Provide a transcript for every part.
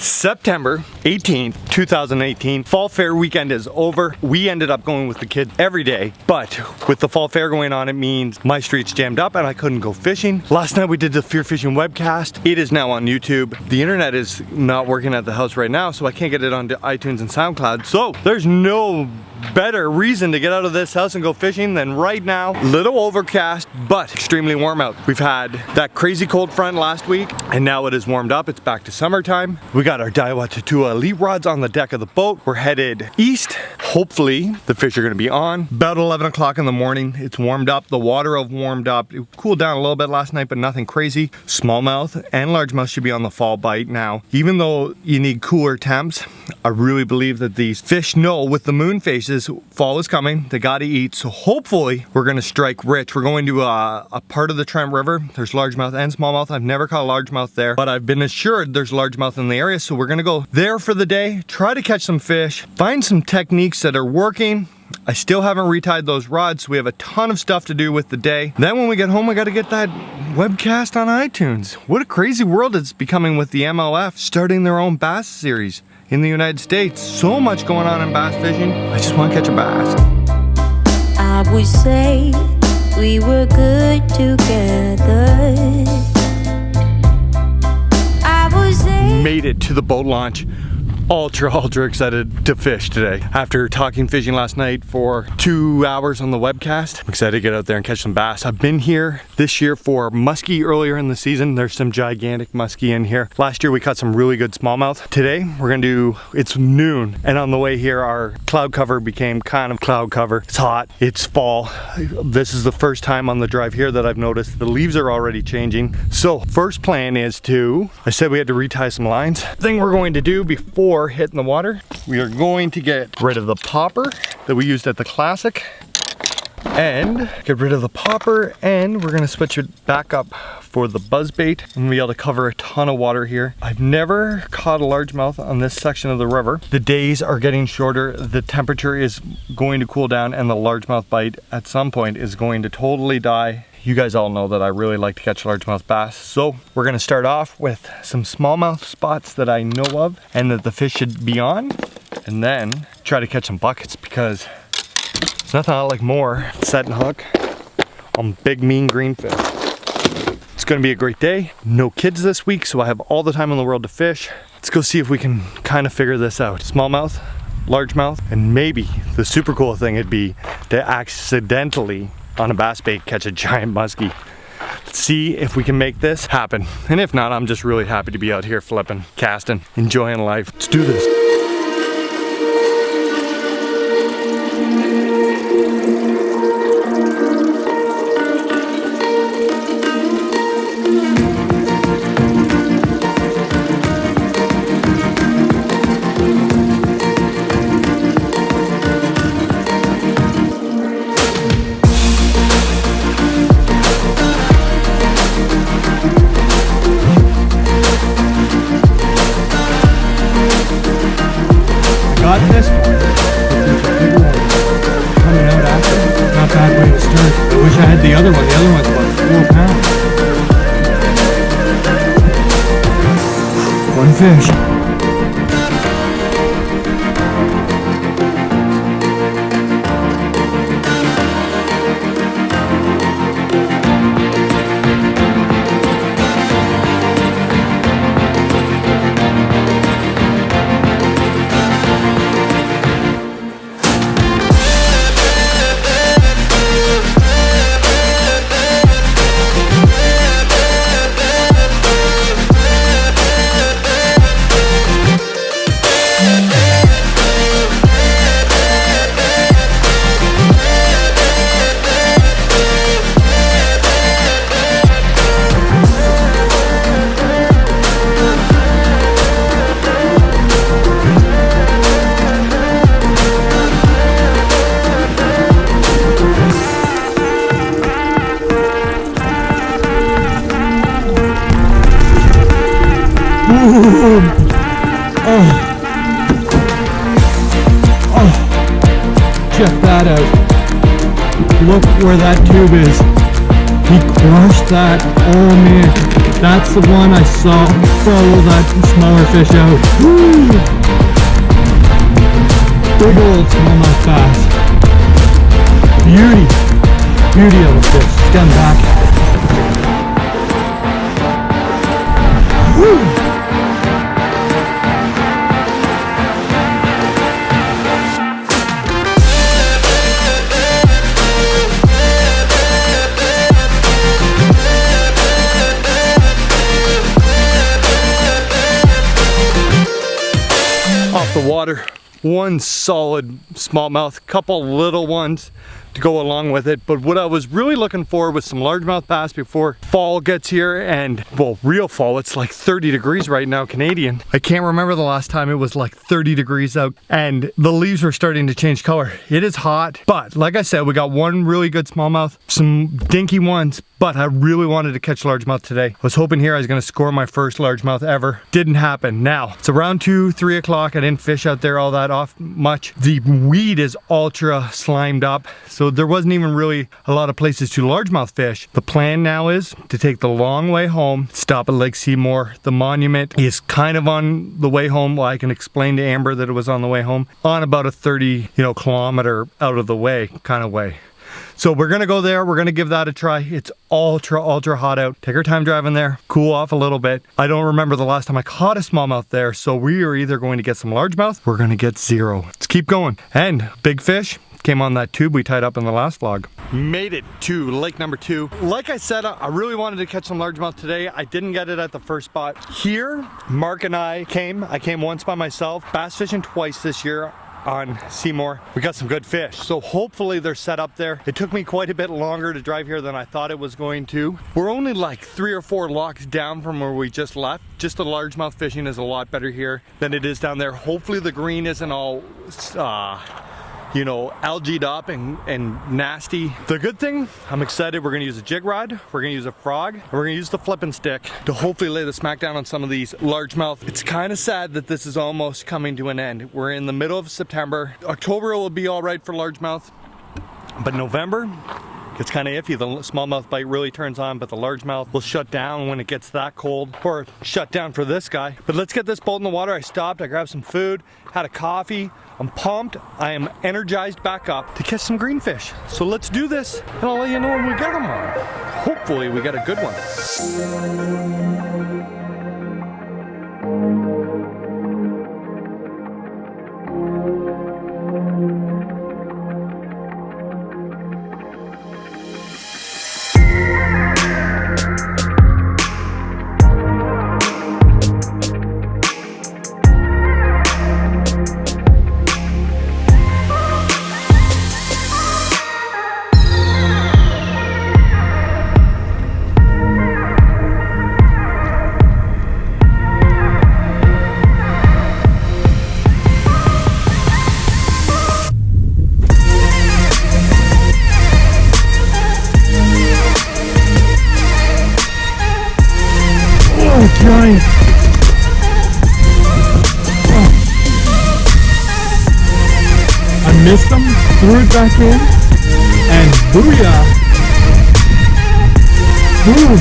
September 18th, 2018. Fall fair weekend is over. We ended up going with the kids every day, but with the fall fair going on, it means my street's jammed up and I couldn't go fishing. Last night we did the Fear Fishing webcast. It is now on YouTube. The internet is not working at the house right now, so I can't get it onto iTunes and SoundCloud. So there's no better reason to get out of this house and go fishing than right now. Little overcast, but extremely warm out. We've had that crazy cold front last week, and now it is warmed up. It's back to summertime. We got our Daiwa Tatua Elite rods on the deck of the boat. We're headed east. Hopefully the fish are gonna be on. About 11 o'clock in the morning. It's warmed up. The water have warmed up. It cooled down a little bit last night, but nothing crazy. Smallmouth and largemouth should be on the fall bite now. Even though you need cooler temps, I really believe that these fish know with the moon phases fall is coming. They gotta eat, so hopefully we're gonna strike rich. We're going to a part of the Trent River. There's largemouth and smallmouth. I've never caught largemouth there, but I've been assured there's largemouth in the area, so we're gonna go there for the day, try to catch some fish, find some techniques that are working. I still haven't retied those rods, so we have a ton of stuff to do with the day. Then when we get home, I gotta get that webcast on iTunes. What a crazy world it's becoming with the MLF starting their own bass series in the United States. So much going on in bass fishing. I just want to catch a bass. I would say we were good together. I would say made it to the boat launch. Ultra excited to fish today. After talking fishing last night for 2 hours on the webcast, I'm excited to get out there and catch some bass. I've been here this year for muskie earlier in the season. There's some gigantic muskie in here. Last year we caught some really good smallmouth. Today we're gonna do, it's noon, and on the way here our cloud cover became kind of cloud cover. It's hot, it's fall. This is the first time on the drive here that I've noticed the leaves are already changing. So first plan is to, I said we had to retie some lines. Thing we're going to do before hitting the water, we are going to get rid of the popper that we used at the Classic and get rid of the popper, and we're gonna switch it back up for the buzzbait and be able to cover a ton of water here. I've never caught a largemouth on this section of the river. The days are getting shorter, the temperature is going to cool down, and the largemouth bite at some point is going to totally die. You guys all know that I really like to catch largemouth bass, so we're gonna start off with some smallmouth spots that I know of and that the fish should be on, and then try to catch some buckets, because there's nothing I like more than setting hook on big mean green fish. It's gonna be a great day. No kids this week, so I have all the time in the world to fish. Let's go see if we can kind of figure this out. Smallmouth, largemouth, and maybe the super cool thing would be to accidentally on a bass bait catch a giant muskie. Let's see if we can make this happen. And if not, I'm just really happy to be out here flipping, casting, enjoying life. Let's do this. Got this one. Coming out after. Not bad way to start. I wish I had the other one. The other one's about 4 pounds. One fish. Check that out. Look where that tube is. He crushed that. Oh man. That's the one I saw. Follow that smaller fish out. Woo! Big old smallmouth bass. Beauty of the fish. Stand back. Woo! Off the water, one solid smallmouth, couple little ones to go along with it. But what I was really looking for was some largemouth bass before fall gets here, and well, real fall. It's like 30 degrees right now, Canadian. I can't remember the last time it was like 30 degrees out and the leaves were starting to change color. It is hot, but like I said, we got one really good smallmouth, some dinky ones, but I really wanted to catch largemouth today. I was hoping here I was gonna score my first largemouth ever. Didn't happen. Now, it's around 2, 3 o'clock. I didn't fish out there all that much. The weed is ultra slimed up, so there wasn't even really a lot of places to largemouth fish. The plan now is to take the long way home, stop at Lake Seymour. The monument is kind of on the way home. Well, I can explain to Amber that it was on the way home, on about a 30, kilometer out of the way kind of way. So we're gonna go there, we're gonna give that a try. It's ultra hot out. Take our time driving there, cool off a little bit. I don't remember the last time I caught a smallmouth there, so we are either going to get some largemouth, we're gonna get zero. Let's keep going. And big fish came on that tube we tied up in the last vlog. Made it to lake number 2. Like I said, I really wanted to catch some largemouth today. I didn't get it at the first spot. Here, Mark and I came once by myself, bass fishing twice this year on Seymour. We got some good fish, so hopefully they're set up there. It took me quite a bit longer to drive here than I thought it was going to. We're only like 3 or 4 locks down from where we just left. Just the largemouth fishing is a lot better here than it is down there. Hopefully the green isn't all algaed up and nasty. The good thing, I'm excited, we're gonna use a jig rod, we're gonna use a frog, and we're gonna use the flipping stick to hopefully lay the smack down on some of these largemouth. It's kind of sad that this is almost coming to an end. We're in the middle of September. October will be all right for largemouth, but November, it's kind of iffy. The smallmouth bite really turns on, but the largemouth will shut down when it gets that cold, or shut down for this guy. But let's get this boat in the water. I stopped, I grabbed some food, had a coffee. I'm pumped. I am energized back up to catch some greenfish. So let's do this, and I'll let you know when we get them on. Hopefully we get a good one. Giant. I missed them, threw it back in, and booyah! Boom!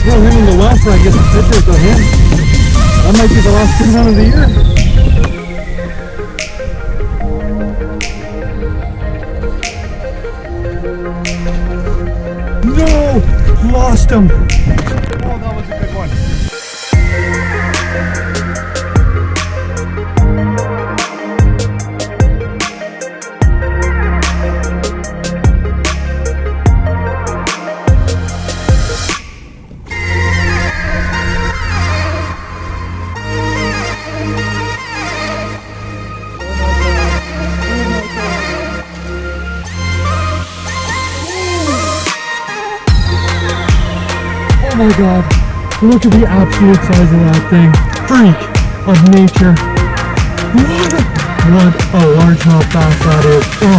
Throw him in the left where I get the picture of him. That might be the last good one of the year. No! Lost him! Oh, that was a good one. Oh my god, look at the absolute size of that thing. Freak of nature. What a largemouth bass that is. Oh.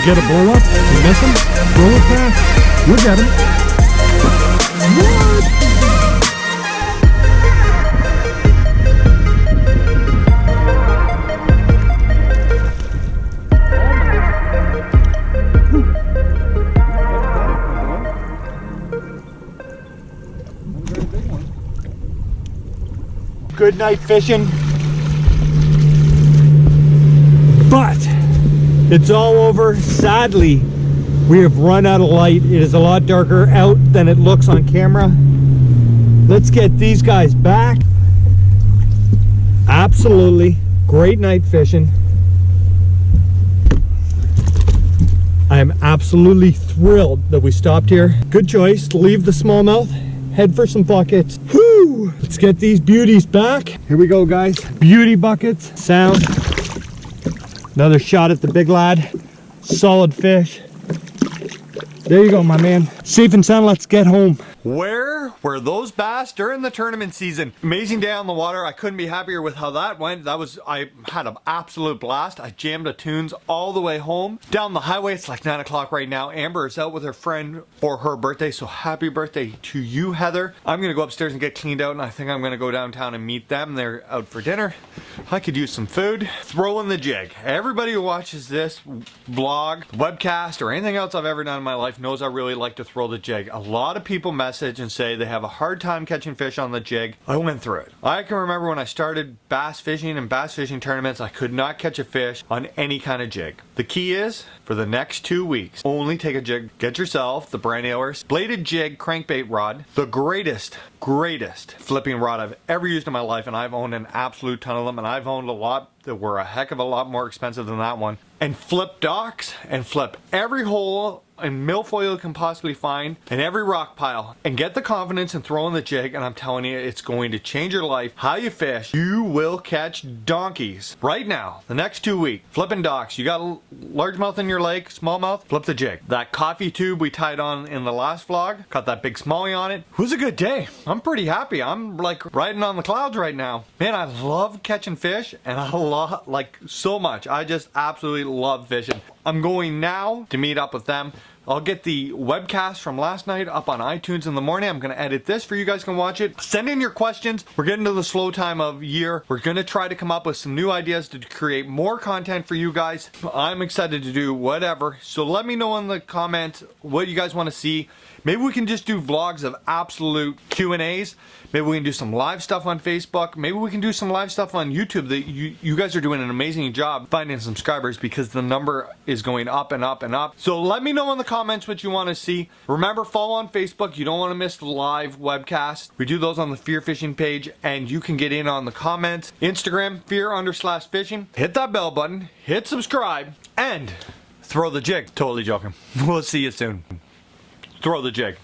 You get a blow up, you miss him, throw it back, you'll get him. What? Good night fishing. But it's all over. Sadly, we have run out of light. It is a lot darker out than it looks on camera. Let's get these guys back. Absolutely great night fishing. I am absolutely thrilled that we stopped here. Good choice to leave the smallmouth, head for some buckets. Whoo! Let's get these beauties back. Here we go, guys. Beauty buckets, sound. Another shot at the big lad. Solid fish. There you go, my man. Safe and sound, let's get home. Where were those bass during the tournament season? Amazing day on the water. I couldn't be happier with how that went. I had an absolute blast. I jammed the tunes all the way home. Down the highway, it's like 9 o'clock right now. Amber is out with her friend for her birthday, so happy birthday to you, Heather. I'm gonna go upstairs and get cleaned out, and I think I'm gonna go downtown and meet them. They're out for dinner. I could use some food. Throwing the jig. Everybody who watches this vlog, webcast, or anything else I've ever done in my life knows I really like to throw the jig. A lot of people message and say they have a hard time catching fish on the jig. I went through it. I can remember when I started bass fishing and bass fishing tournaments, I could not catch a fish on any kind of jig. The key is, for the next 2 weeks, only take a jig. Get yourself the Brandauer bladed jig crankbait rod, the greatest flipping rod I've ever used in my life, and I've owned an absolute ton of them, and I've owned a lot that were a heck of a lot more expensive than that one. And flip docks and flip every hole and milfoil you can possibly find and every rock pile, and get the confidence in throwing the jig, and I'm telling you, it's going to change your life. How you fish, you will catch donkeys. Right now, the next 2 weeks, flipping docks. You got a largemouth in your lake, smallmouth, flip the jig. That coffee tube we tied on in the last vlog, got that big smallie on it. It was a good day. I'm pretty happy. I'm like riding on the clouds right now. Man, I love catching fish, and I love, like, so much. I just absolutely love fishing. I'm going now to meet up with them. I'll get the webcast from last night up on iTunes in the morning. I'm going to edit this for you guys can watch it. Send in your questions. We're getting to the slow time of year. We're going to try to come up with some new ideas to create more content for you guys. I'm excited to do whatever. So let me know in the comments what you guys want to see. Maybe we can just do vlogs of absolute Q&As. Maybe we can do some live stuff on Facebook. Maybe we can do some live stuff on YouTube. That you guys are doing an amazing job finding subscribers, because the number is going up and up and up. So let me know in the comments what you want to see. Remember, follow on Facebook. You don't want to miss the live webcast. We do those on the Fear Fishing page, and you can get in on the comments. Instagram, fear_fishing. Hit that bell button, hit subscribe, and throw the jig. Totally joking. We'll see you soon. Throw the jig.